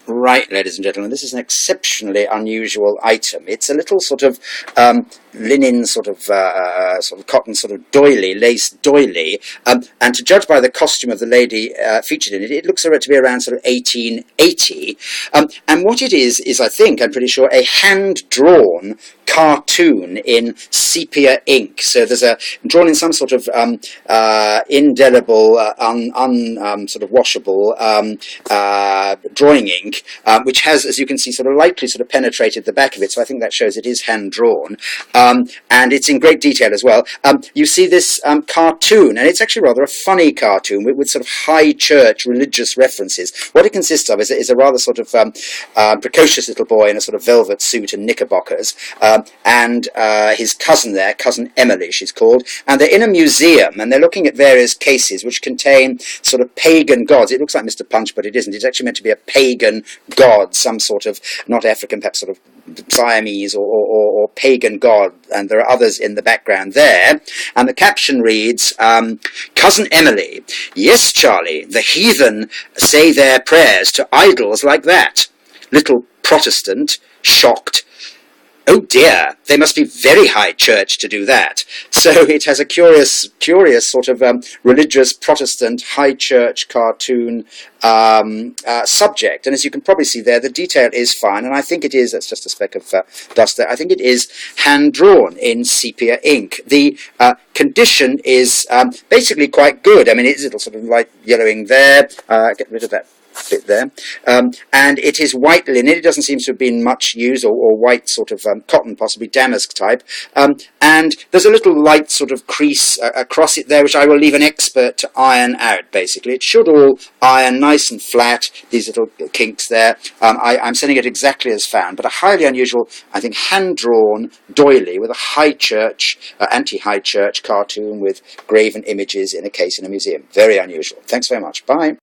Right, ladies and gentlemen, this is an exceptionally unusual item. It's a little sort of linen, sort of cotton, sort of doily, lace doily, and to judge by the costume of the lady featured in it, it looks to be around sort of 1880. And what it is I think, I'm pretty sure, a hand-drawn cartoon in sepia ink. So there's drawn in some sort of indelible, sort of washable drawing ink, which has, as you can see, sort of lightly sort of penetrated the back of it. So I think that shows it is hand drawn, and it's in great detail as well. You see this cartoon, and it's actually rather a funny cartoon with sort of high church religious references. What it consists of is a rather sort of precocious little boy in a sort of velvet suit and knickerbockers, and his cousin there, cousin Emily she's called, and they're in a museum and they're looking at various cases which contain sort of pagan gods. It looks like Mr. Punch, but it isn't. It's actually meant to be a pagan god, some sort of, not African, perhaps sort of Siamese or pagan god, and there are others in the background there. And the caption reads, Cousin Emily, yes, Charlie, the heathen say their prayers to idols like that. Little Protestant, shocked. Oh dear, they must be very high church to do that. So it has a curious sort of religious Protestant high church cartoon subject. And as you can probably see there, the detail is fine. And I think it is, that's just a speck of dust there, I think it is hand-drawn in sepia ink. The condition is basically quite good. I mean, it's a little sort of light yellowing there. Get rid of that bit there, and it is white linen. It doesn't seem to have been much used, or white sort of cotton, possibly damask type, and there's a little light sort of crease across it there, which I will leave an expert to iron out. Basically, it should all iron nice and flat, these little kinks there. I'm sending it exactly as found, but a highly unusual, I think, hand-drawn doily with a high church, anti-high church cartoon with graven images in a case in a museum. Very unusual. Thanks very much. Bye.